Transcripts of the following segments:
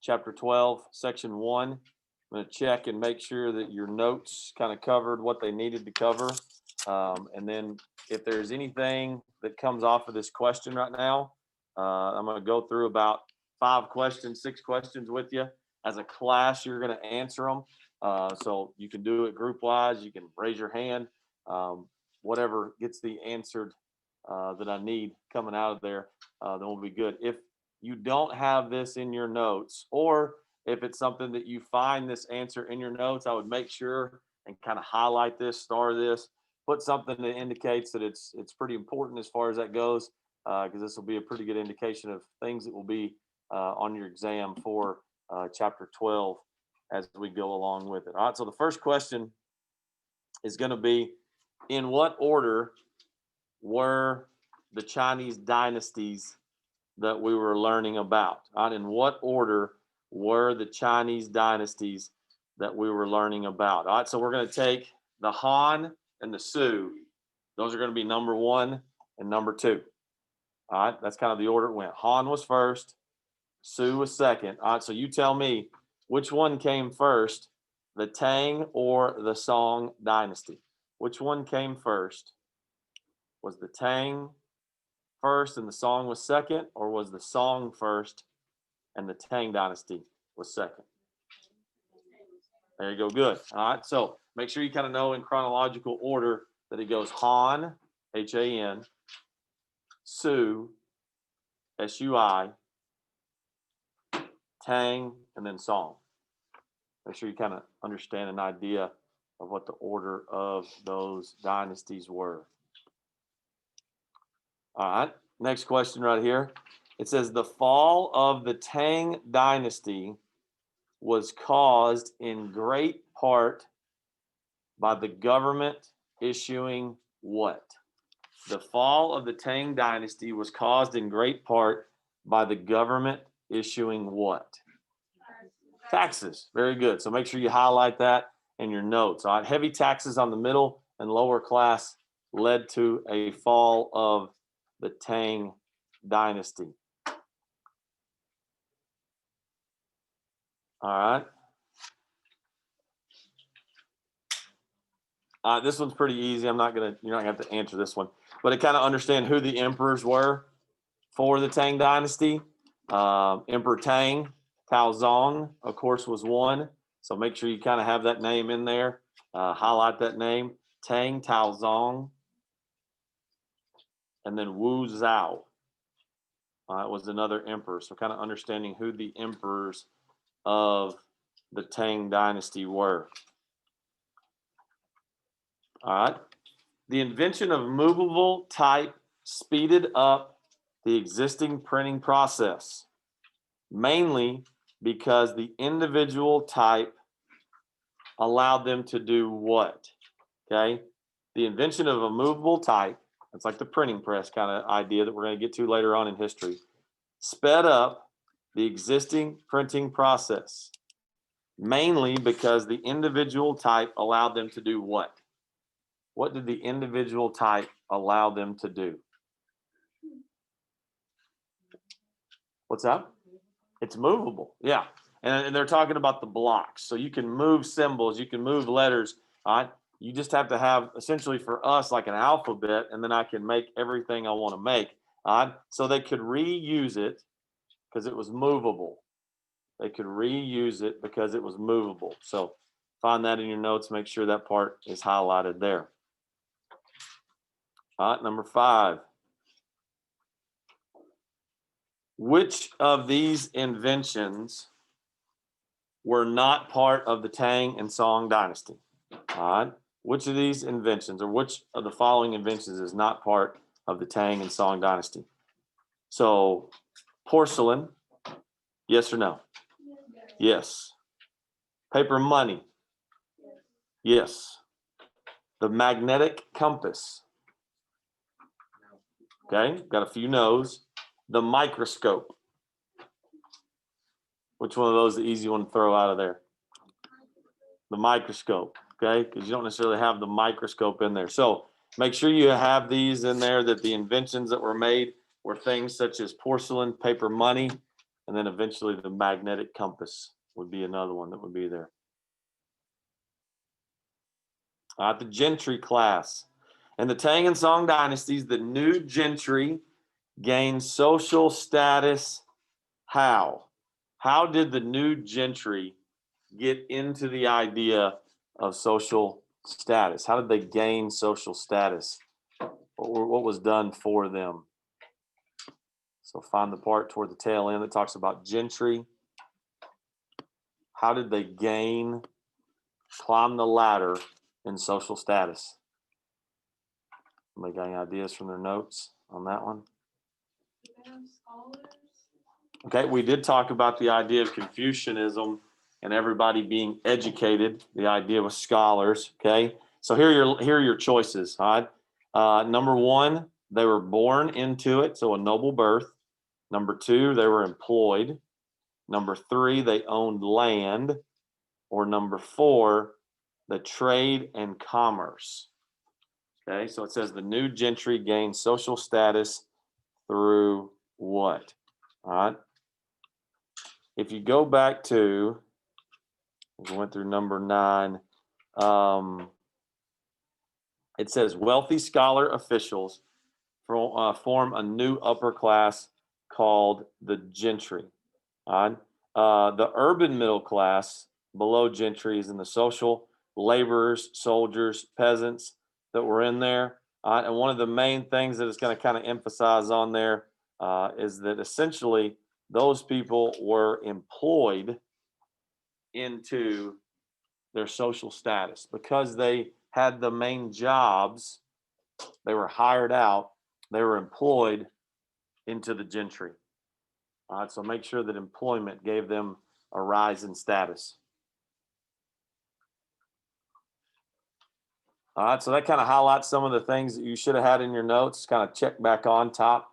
chapter 12, section 1. I'm going to check and make sure that your notes kind of covered what they needed to cover. And then if there's anything that comes off of this question right now, I'm going to go through about 5 questions, 6 questions with you. As a class, you're going to answer them. So you can do it group wise. You can raise your hand. Whatever gets the answered that I need coming out of there, then we'll be good. If you don't have this in your notes, or if it's something that you find this answer in your notes, I would make sure and kind of highlight this, star this, put something that indicates that it's pretty important as far as that goes, because this will be a pretty good indication of things that will be on your exam for chapter 12 as we go along with it. All right, so the first question is going to be, in what order were the Chinese dynasties that we were learning about? All right, in what order were the Chinese dynasties that we were learning about? All right, so we're going to take the Han and the Sui. Those are going to be number 1 and number 2. All right, that's kind of the order it went. Han was first, Sui was second. All right, so you tell me which one came first, the Tang or the Song dynasty? Which one came first? Was the Tang first and the Song was second, or was the Song first and the Tang dynasty was second? There you go, good. All right, so make sure you kind of know in chronological order that it goes Han, H-A-N, Sui, S-U-I, Tang, and then Song. Make sure you kind of understand an idea of what the order of those dynasties were. All right, next question right here. It says the fall of the Tang dynasty was caused in great part by the government issuing what? The fall of the Tang dynasty was caused in great part by the government issuing what? Taxes. Very good. So make sure you highlight that in your notes. All right. Heavy taxes on the middle and lower class led to a fall of the Tang dynasty. All right. This one's pretty easy. You're not gonna have to answer this one, but to kind of understand who the emperors were for the Tang dynasty. Emperor Tang, Taozong, of course, was one. So make sure you kind of have that name in there. Highlight that name. Tang, Taozong. And then Wu Zhao was another emperor. So kind of understanding who the emperors of the Tang dynasty were. All right. The invention of movable type speeded up the existing printing process, mainly because the individual type allowed them to do what? Okay. The invention of a movable type, it's like the printing press kind of idea that we're going to get to later on in history, sped up the existing printing process, mainly because the individual type allowed them to do what? What did the individual type allow them to do? What's that? It's movable. Yeah. And they're talking about the blocks. So you can move symbols, you can move letters. All right. You just have to have essentially for us like an alphabet, and then I can make everything I want to make. All right. So they could reuse it because it was movable. They could reuse it because it was movable. So find that in your notes. Make sure that part is highlighted there. All right, number 5. Which of these inventions were not part of the Tang and Song dynasty? All right. Which of these inventions, or which of the following inventions is not part of the Tang and Song dynasty? So porcelain, yes or no? Yes. Paper money, yes. The magnetic compass, okay, got a few no's. The microscope, which one of those is the easy one to throw out of there? The microscope, okay, because you don't necessarily have the microscope in there. So make sure you have these in there, that the inventions that were made were things such as porcelain, paper money, and then eventually the magnetic compass would be another one that would be there. The gentry class. In the Tang and Song dynasties, the new gentry gained social status. How? How did the new gentry get into the idea of social status? How did they gain social status? What was done for them? So find the part toward the tail end that talks about gentry. How did they climb the ladder in social status? Anybody got any ideas from their notes on that one? Okay, we did talk about the idea of Confucianism and everybody being educated, the idea of scholars, okay? So here are your choices, all right? Number one, they were born into it, so a noble birth. Number two, they were employed. Number three, they owned land. Or number four, the trade and commerce. Okay, so it says the new gentry gained social status through what? All right. If you go back to, we went through number 9, it says wealthy scholar officials form a new upper class called the gentry. All right. The urban middle class below gentry is in the social laborers, soldiers, peasants that were in there. And one of the main things that it's going to kind of emphasize on there is that essentially those people were employed into their social status because they had the main jobs. They were hired out. They were employed into the gentry. All right, so make sure that employment gave them a rise in status. All right, so that kind of highlights some of the things that you should have had in your notes. Kind of check back on top.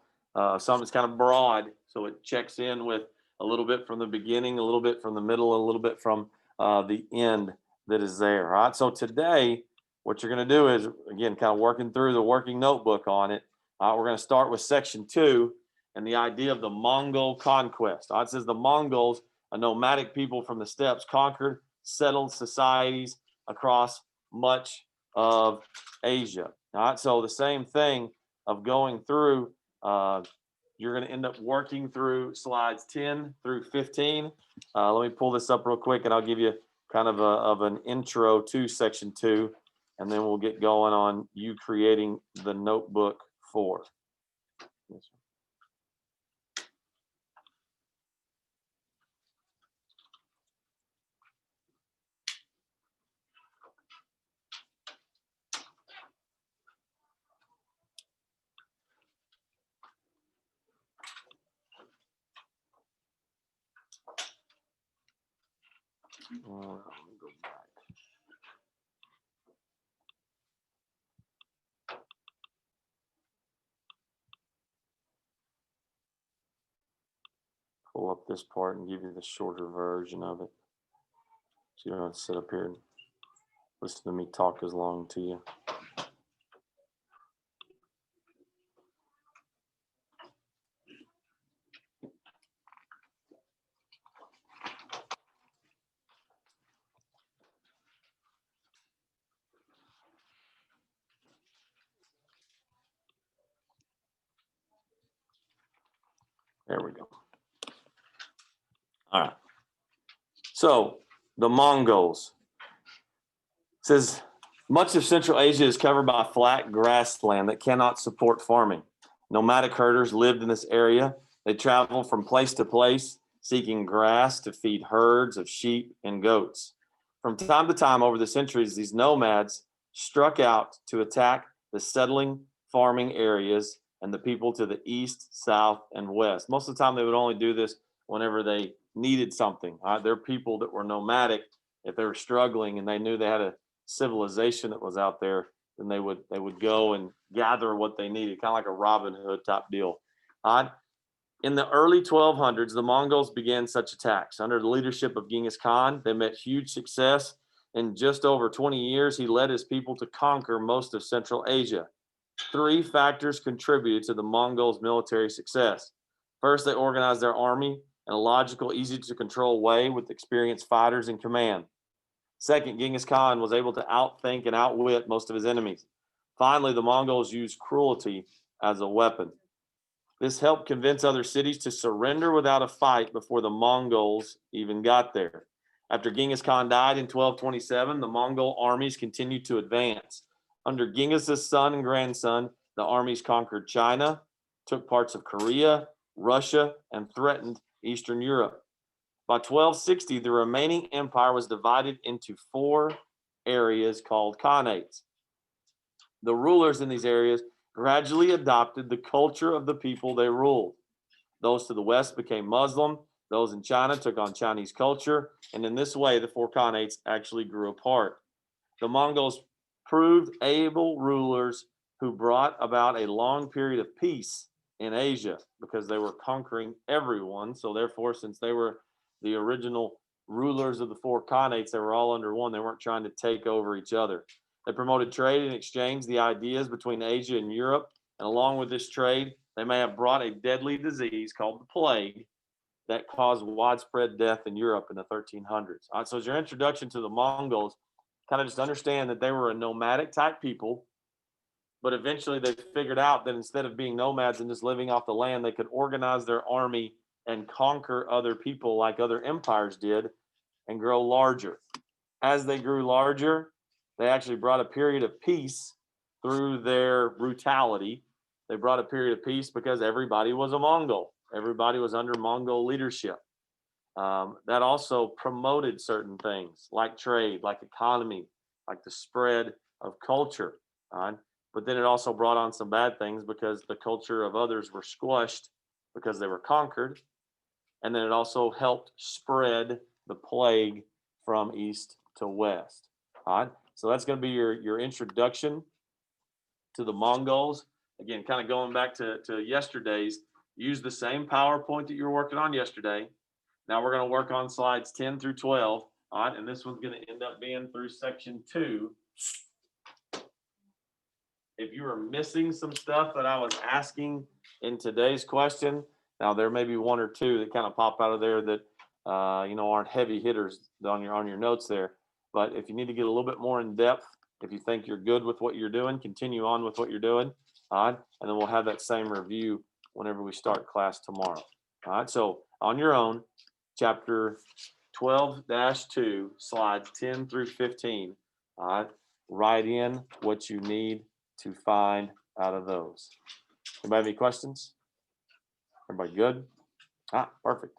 Something's kind of broad, so it checks in with a little bit from the beginning, a little bit from the middle, a little bit from the end that is there. All right, so today, what you're going to do is, again, kind of working through the working notebook on it. We're going to start with section 2 and the idea of the Mongol conquest. All right, it says the Mongols, a nomadic people from the steppes, conquered settled societies across much of Asia. All right, so the same thing of going through, you're going to end up working through slides 10 through 15. Let me pull this up real quick and I'll give you kind of an intro to section 2, and then we'll get going on you creating the notebook 4. Yes, sir. Let me go back. Pull up this part and give you the shorter version of it, so you don't have to sit up here and listen to me talk as long to you. There we go. All right. So the Mongols. It says much of Central Asia is covered by flat grassland that cannot support farming. Nomadic herders lived in this area. They traveled from place to place, seeking grass to feed herds of sheep and goats. From time to time over the centuries, these nomads struck out to attack the settling farming areas and the people to the east, south, and west. Most of the time, they would only do this whenever they needed something. They're people that were nomadic. If they were struggling and they knew they had a civilization that was out there, then they would go and gather what they needed, kind of like a Robin Hood type deal. In the early 1200s, the Mongols began such attacks. Under the leadership of Genghis Khan, they met huge success. In just over 20 years, he led his people to conquer most of Central Asia. 3 factors contributed to the Mongols' military success. First, they organized their army in a logical, easy to control way with experienced fighters in command. Second, Genghis Khan was able to outthink and outwit most of his enemies. Finally, the Mongols used cruelty as a weapon. This helped convince other cities to surrender without a fight before the Mongols even got there. After Genghis Khan died in 1227, the Mongol armies continued to advance. Under Genghis's son and grandson, the armies conquered China, took parts of Korea, Russia, and threatened Eastern Europe. By 1260, the remaining empire was divided into 4 areas called khanates. The rulers in these areas gradually adopted the culture of the people they ruled. Those to the west became Muslim, those in China took on Chinese culture, and in this way, the 4 khanates actually grew apart. The Mongols proved able rulers who brought about a long period of peace in Asia because they were conquering everyone. So, therefore, since they were the original rulers of the 4 khanates, they were all under one. They weren't trying to take over each other. They promoted trade and exchanged the ideas between Asia and Europe. And along with this trade, they may have brought a deadly disease called the plague that caused widespread death in Europe in the 1300s. All right, so as your introduction to the Mongols, kind of just understand that they were a nomadic type people, but eventually they figured out that instead of being nomads and just living off the land, they could organize their army and conquer other people like other empires did and grow larger. As they grew larger, they actually brought a period of peace through their brutality. They brought a period of peace because everybody was a Mongol. Everybody was under Mongol leadership. That also promoted certain things like trade, like economy, like the spread of culture. But then it also brought on some bad things because the culture of others were squashed because they were conquered. And then it also helped spread the plague from east to west. All right. So that's going to be your introduction to the Mongols. Again, kind of going back to yesterday's, use the same PowerPoint that you were working on yesterday. Now we're going to work on slides 10 through 12. All right. And this one's going to end up being through section 2. If you were missing some stuff that I was asking in today's question, now there may be 1 or 2 that kind of pop out of there that aren't heavy hitters on your notes there. But if you need to get a little bit more in depth, if you think you're good with what you're doing, continue on with what you're doing. All right. And then we'll have that same review whenever we start class tomorrow. All right. So on your own, chapter 12-2, slides 10 through 15. All right. Write in what you need to find out of those. Anybody have any questions? Everybody good? Perfect.